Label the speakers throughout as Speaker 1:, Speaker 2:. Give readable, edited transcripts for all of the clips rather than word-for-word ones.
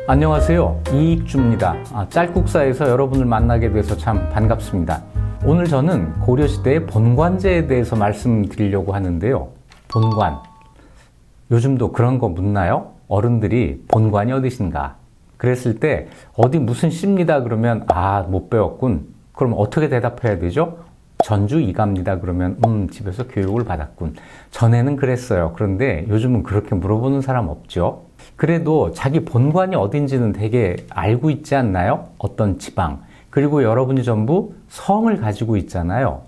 Speaker 1: 안녕하세요. 이익주입니다. 짤국사에서 여러분을 만나게 돼서 참 반갑습니다. 오늘 저는 고려시대의 본관제에 대해서 말씀드리려고 하는데요. 본관. 요즘도 그런 거 묻나요? 어른들이 본관이 어디신가? 그랬을 때 어디 무슨 씨입니다 그러면 못 배웠군. 그럼 어떻게 대답해야 되죠? 전주 이갑니다 그러면 집에서 교육을 받았군. 전에는 그랬어요. 그런데 요즘은 그렇게 물어보는 사람 없죠. 그래도 자기 본관이 어딘지는 되게 알고 있지 않나요? 어떤 지방. 그리고 여러분이 전부 성을 가지고 있잖아요.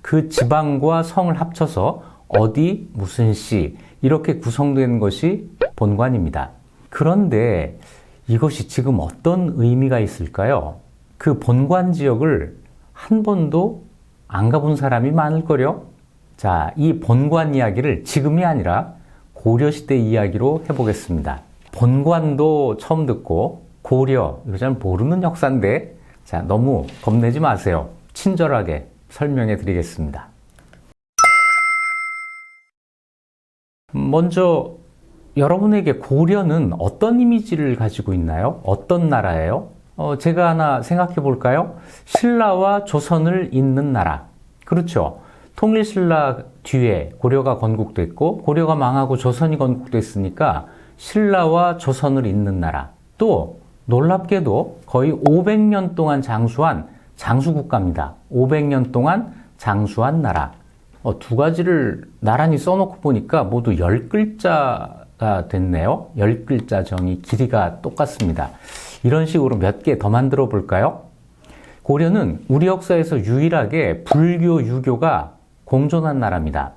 Speaker 1: 그 지방과 성을 합쳐서 어디 무슨 시 이렇게 구성된 것이 본관입니다. 그런데 이것이 지금 어떤 의미가 있을까요? 그 본관 지역을 한 번도 안 가본 사람이 많을걸요? 자, 이 본관 이야기를 지금이 아니라 고려시대 이야기로 해보겠습니다. 본관도 처음 듣고 고려, 이거 잘 모르는 역사인데 자, 너무 겁내지 마세요. 친절하게 설명해 드리겠습니다. 먼저 여러분에게 고려는 어떤 이미지를 가지고 있나요? 어떤 나라예요? 제가 하나 생각해 볼까요? 신라와 조선을 잇는 나라. 그렇죠. 통일신라 뒤에 고려가 건국됐고 고려가 망하고 조선이 건국됐으니까 신라와 조선을 잇는 나라. 또 놀랍게도 거의 500년 동안 장수한 장수국가입니다. 500년 동안 장수한 나라. 두 가지를 나란히 써놓고 보니까 모두 10글자가 됐네요. 10글자 정의 길이가 똑같습니다. 이런 식으로 몇 개 더 만들어 볼까요? 고려는 우리 역사에서 유일하게 불교, 유교가 공존한 나라입니다.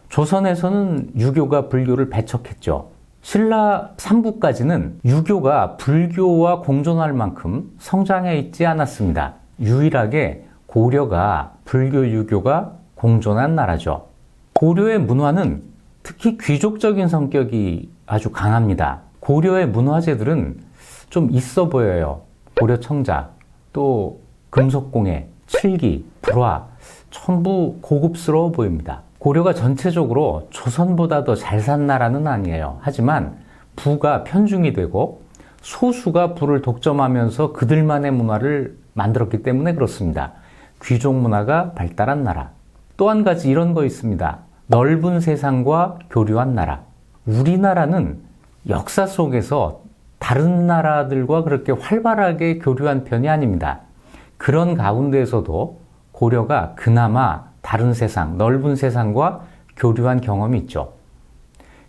Speaker 1: 조선에서는 유교가 불교를 배척했죠. 신라 3부까지는 유교가 불교와 공존할 만큼 성장해 있지 않았습니다. 유일하게 고려가 불교, 유교가 공존한 나라죠. 고려의 문화는 특히 귀족적인 성격이 아주 강합니다. 고려의 문화재들은 좀 있어 보여요. 고려청자, 또 금속공예, 칠기, 불화, 전부 고급스러워 보입니다. 고려가 전체적으로 조선보다 더 잘 산 나라는 아니에요. 하지만 부가 편중이 되고 소수가 부를 독점하면서 그들만의 문화를 만들었기 때문에 그렇습니다. 귀족 문화가 발달한 나라. 또 한 가지 이런 거 있습니다. 넓은 세상과 교류한 나라. 우리나라는 역사 속에서 다른 나라들과 그렇게 활발하게 교류한 편이 아닙니다. 그런 가운데에서도 고려가 그나마 다른 세상, 넓은 세상과 교류한 경험이 있죠.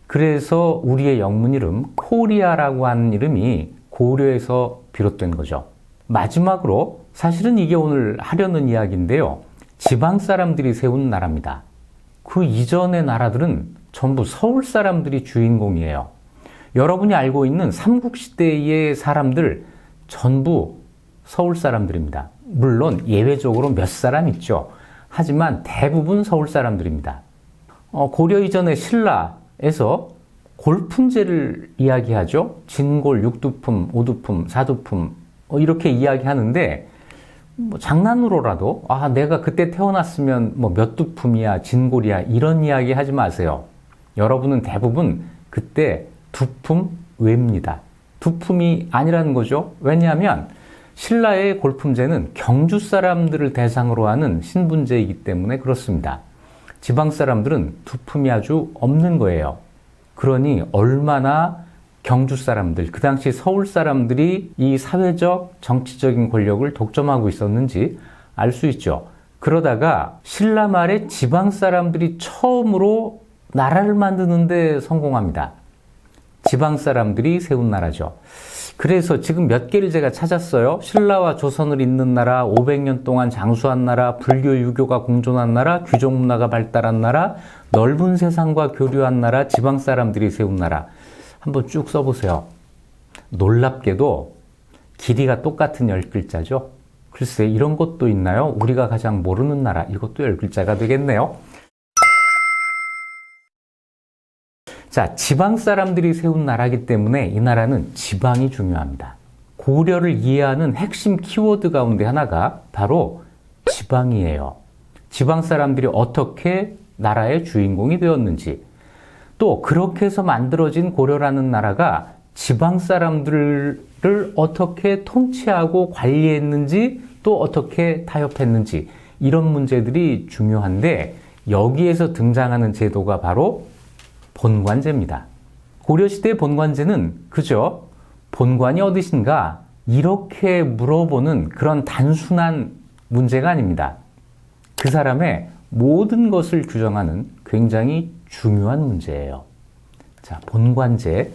Speaker 1: 그래서 우리의 영문 이름 코리아라고 하는 이름이 고려에서 비롯된 거죠. 마지막으로 사실은 이게 오늘 하려는 이야기인데요. 지방 사람들이 세운 나라입니다. 그 이전의 나라들은 전부 서울 사람들이 주인공이에요. 여러분이 알고 있는 삼국시대의 사람들 전부 서울 사람들입니다. 물론 예외적으로 몇 사람 있죠. 하지만 대부분 서울 사람들입니다. 고려 이전의 신라에서 골품제를 이야기하죠. 진골, 육두품, 오두품, 사두품 이렇게 이야기하는데 장난으로라도 내가 그때 태어났으면 몇 두품이야, 진골이야 이런 이야기 하지 마세요. 여러분은 대부분 그때 두품 외입니다. 두품이 아니라는 거죠. 왜냐하면 신라의 골품제는 경주 사람들을 대상으로 하는 신분제이기 때문에 그렇습니다. 지방 사람들은 두품이 아주 없는 거예요. 그러니 얼마나 경주 사람들, 그 당시 서울 사람들이 이 사회적, 정치적인 권력을 독점하고 있었는지 알 수 있죠. 그러다가 신라 말에 지방 사람들이 처음으로 나라를 만드는 데 성공합니다. 지방 사람들이 세운 나라죠. 그래서 지금 몇 개를 제가 찾았어요. 신라와 조선을 잇는 나라, 500년 동안 장수한 나라, 불교, 유교가 공존한 나라, 귀족 문화가 발달한 나라, 넓은 세상과 교류한 나라, 지방 사람들이 세운 나라. 한번 쭉 써보세요. 놀랍게도 길이가 똑같은 10글자죠. 글쎄 이런 것도 있나요? 우리가 가장 모르는 나라, 이것도 10글자가 되겠네요. 자, 지방 사람들이 세운 나라이기 때문에 이 나라는 지방이 중요합니다. 고려를 이해하는 핵심 키워드 가운데 하나가 바로 지방이에요. 지방 사람들이 어떻게 나라의 주인공이 되었는지, 또 그렇게 해서 만들어진 고려라는 나라가 지방 사람들 나라를 어떻게 통치하고 관리했는지 또 어떻게 타협했는지 이런 문제들이 중요한데 여기에서 등장하는 제도가 바로 본관제입니다. 고려시대의 본관제는 그저 본관이 어디신가 이렇게 물어보는 그런 단순한 문제가 아닙니다. 그 사람의 모든 것을 규정하는 굉장히 중요한 문제예요. 자, 본관제.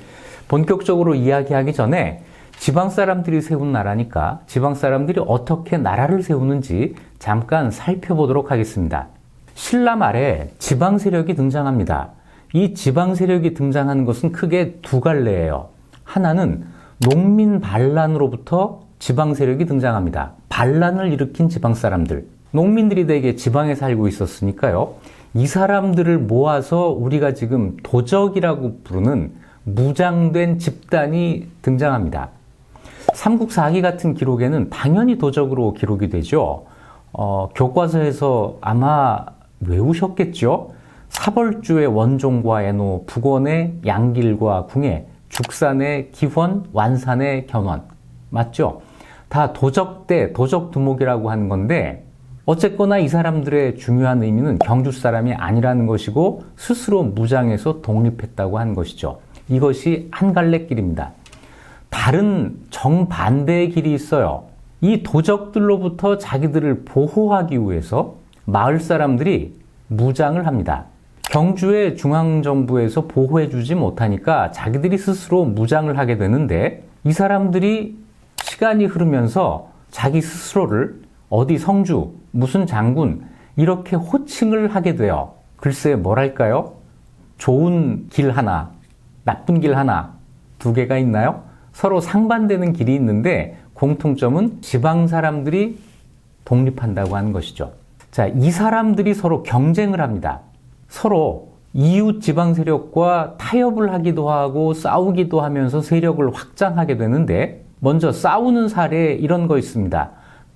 Speaker 1: 본격적으로 이야기하기 전에 지방 사람들이 세운 나라니까 지방 사람들이 어떻게 나라를 세우는지 잠깐 살펴보도록 하겠습니다. 신라 말에 지방 세력이 등장합니다. 이 지방 세력이 등장하는 것은 크게 두 갈래예요. 하나는 농민 반란으로부터 지방 세력이 등장합니다. 반란을 일으킨 지방 사람들. 농민들이 대개 지방에 살고 있었으니까요. 이 사람들을 모아서 우리가 지금 도적이라고 부르는 무장된 집단이 등장합니다. 삼국사기 같은 기록에는 당연히 도적으로 기록이 되죠. 교과서에서 아마 외우셨겠죠? 사벌주의 원종과 애노, 북원의 양길과 궁예, 죽산의 기원, 완산의 견원. 맞죠? 다 도적대, 도적두목이라고 하는 건데 어쨌거나 이 사람들의 중요한 의미는 경주 사람이 아니라는 것이고 스스로 무장해서 독립했다고 하는 것이죠. 이것이 한 갈래 길입니다. 다른 정반대의 길이 있어요. 이 도적들로부터 자기들을 보호하기 위해서 마을 사람들이 무장을 합니다. 경주의 중앙정부에서 보호해주지 못하니까 자기들이 스스로 무장을 하게 되는데 이 사람들이 시간이 흐르면서 자기 스스로를 어디 성주, 무슨 장군 이렇게 호칭을 하게 돼요. 글쎄 뭐랄까요? 좋은 길 하나, 나쁜 길 하나, 두 개가 있나요? 서로 상반되는 길이 있는데 공통점은 지방 사람들이 독립한다고 하는 것이죠. 자, 이 사람들이 서로 경쟁을 합니다. 서로 이웃 지방 세력과 타협을 하기도 하고 싸우기도 하면서 세력을 확장하게 되는데 먼저 싸우는 사례에 이런 거 있습니다.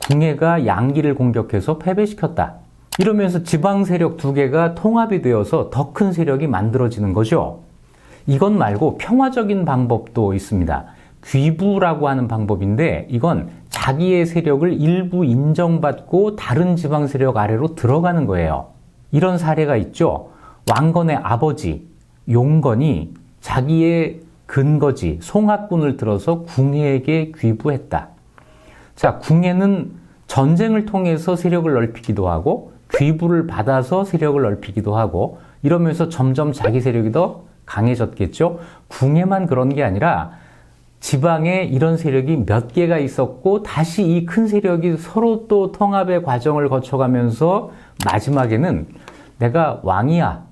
Speaker 1: 궁예가 양기를 공격해서 패배시켰다. 이러면서 지방 세력 두 개가 통합이 되어서 더 큰 세력이 만들어지는 거죠. 이건 말고 평화적인 방법도 있습니다. 귀부라고 하는 방법인데 이건 자기의 세력을 일부 인정받고 다른 지방 세력 아래로 들어가는 거예요. 이런 사례가 있죠. 왕건의 아버지 용건이 자기의 근거지 송악군을 들어서 궁예에게 귀부했다. 자, 궁예는 전쟁을 통해서 세력을 넓히기도 하고 귀부를 받아서 세력을 넓히기도 하고 이러면서 점점 자기 세력이 더 강해졌겠죠. 궁예만 그런 게 아니라 지방에 이런 세력이 몇 개가 있었고 다시 이 큰 세력이 서로 또 통합의 과정을 거쳐가면서 마지막에는 내가 왕이야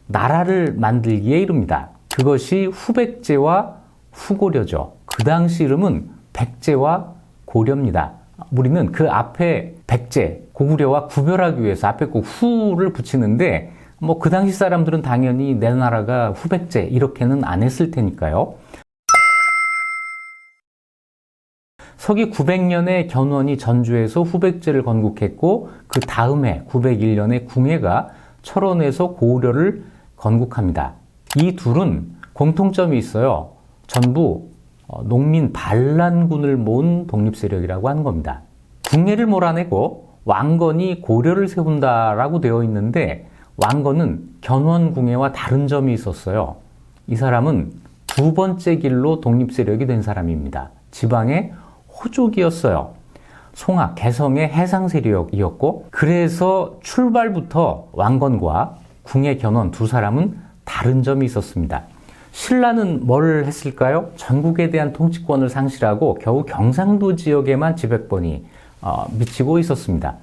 Speaker 1: 나라를 만들기에 이릅니다. 그것이 후백제와 후고려죠. 그 당시 이름은 백제와 고려입니다. 우리는 그 앞에 백제, 고구려와 구별하기 위해서 앞에 꼭 후를 붙이는데 뭐 그 당시 사람들은 당연히 내 나라가 후백제 이렇게는 안 했을 테니까요. 서기 900년에 견훤이 전주에서 후백제를 건국했고 그 다음해 901년에 궁예가 철원에서 고구려를 건국합니다. 이 둘은 공통점이 있어요. 전부 농민 반란군을 모은 독립세력이라고 하는 겁니다. 궁예를 몰아내고 왕건이 고려를 세운다라고 되어 있는데 왕건은 견훤궁예와 다른 점이 있었어요. 이 사람은 두 번째 길로 독립세력이 된 사람입니다. 지방의 호족이었어요. 송악, 개성의 해상세력이었고 그래서 출발부터 왕건과 궁예 견훤 두 사람은 다른 점이 있었습니다. 신라는 뭘 했을까요? 전국에 대한 통치권을 상실하고 겨우 경상도 지역에만 지배권이 미치고 있었습니다.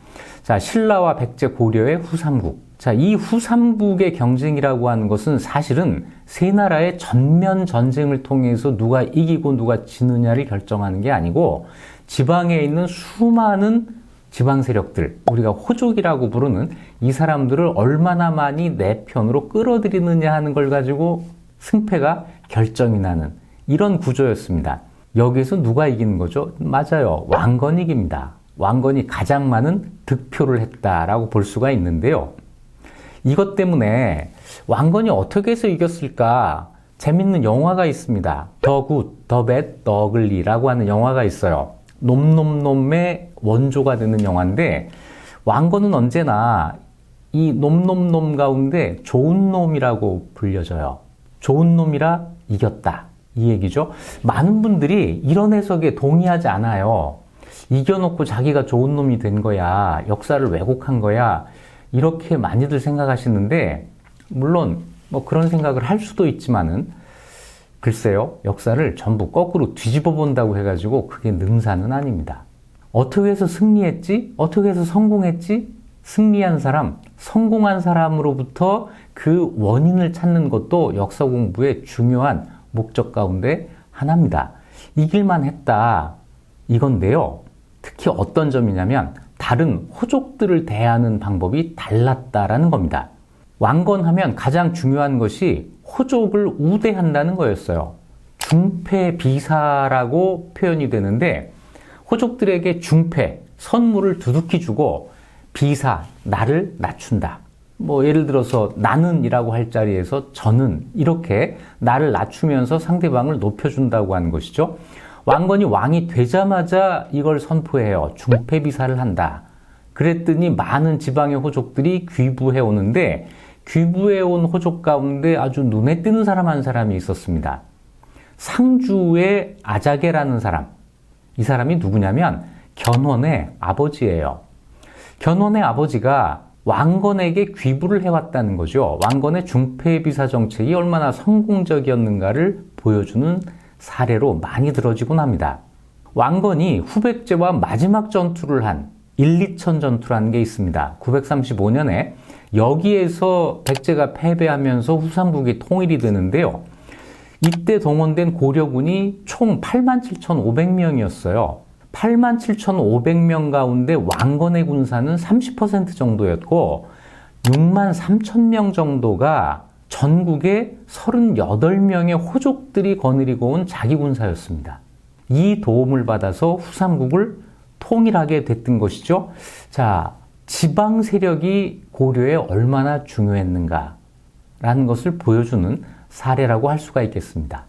Speaker 1: 자, 신라와 백제 고려의 후삼국. 자, 이 후삼국의 경쟁이라고 하는 것은 사실은 세 나라의 전면 전쟁을 통해서 누가 이기고 누가 지느냐를 결정하는 게 아니고 지방에 있는 수많은 지방 세력들, 우리가 호족이라고 부르는 이 사람들을 얼마나 많이 내 편으로 끌어들이느냐 하는 걸 가지고 승패가 결정이 나는 이런 구조였습니다. 여기서 누가 이기는 거죠? 맞아요. 왕건이 이깁니다. 왕건이 가장 많은 득표를 했다라고 볼 수가 있는데요. 이것 때문에 왕건이 어떻게 해서 이겼을까? 재밌는 영화가 있습니다. The Good, The Bad, The Ugly라고 하는 영화가 있어요. 놈놈놈의 원조가 되는 영화인데 왕건은 언제나 이 놈놈놈 가운데 좋은 놈이라고 불려져요. 좋은 놈이라 이겼다. 이 얘기죠. 많은 분들이 이런 해석에 동의하지 않아요. 이겨놓고 자기가 좋은 놈이 된 거야. 역사를 왜곡한 거야. 이렇게 많이들 생각하시는데 물론 뭐 그런 생각을 할 수도 있지만은 글쎄요. 역사를 전부 거꾸로 뒤집어 본다고 해가지고 그게 능사는 아닙니다. 어떻게 해서 승리했지? 어떻게 해서 성공했지? 승리한 사람, 성공한 사람으로부터 그 원인을 찾는 것도 역사 공부의 중요한 목적 가운데 하나입니다. 이길만 했다. 이건데요. 특히 어떤 점이냐면 다른 호족들을 대하는 방법이 달랐다라는 겁니다. 왕건하면 가장 중요한 것이 호족을 우대한다는 거였어요. 중패비사라고 표현이 되는데 호족들에게 중패, 선물을 두둑히 주고 비사, 나를 낮춘다. 뭐 예를 들어서 나는이라고 할 자리에서 저는 이렇게 나를 낮추면서 상대방을 높여준다고 하는 것이죠. 왕건이 왕이 되자마자 이걸 선포해요. 중패비사를 한다. 그랬더니 많은 지방의 호족들이 귀부해 오는데 귀부해 온 호족 가운데 아주 눈에 띄는 사람 한 사람이 있었습니다. 상주의 아자개라는 사람. 이 사람이 누구냐면 견훤의 아버지예요. 견훤의 아버지가 왕건에게 귀부를 해왔다는 거죠. 왕건의 중패비사 정책이 얼마나 성공적이었는가를 보여주는 사례로 많이 들어지곤 합니다. 왕건이 후백제와 마지막 전투를 한 일리천 전투라는 게 있습니다. 935년에 여기에서 백제가 패배하면서 후삼국이 통일이 되는데요. 이때 동원된 고려군이 총 87,500명이었어요. 87,500명 가운데 왕건의 군사는 30% 정도였고 63,000명 정도가 전국에 38명의 호족들이 거느리고 온 자기 군사였습니다. 이 도움을 받아서 후삼국을 통일하게 됐던 것이죠. 자, 지방 세력이 고려에 얼마나 중요했는가라는 것을 보여주는 사례라고 할 수가 있겠습니다.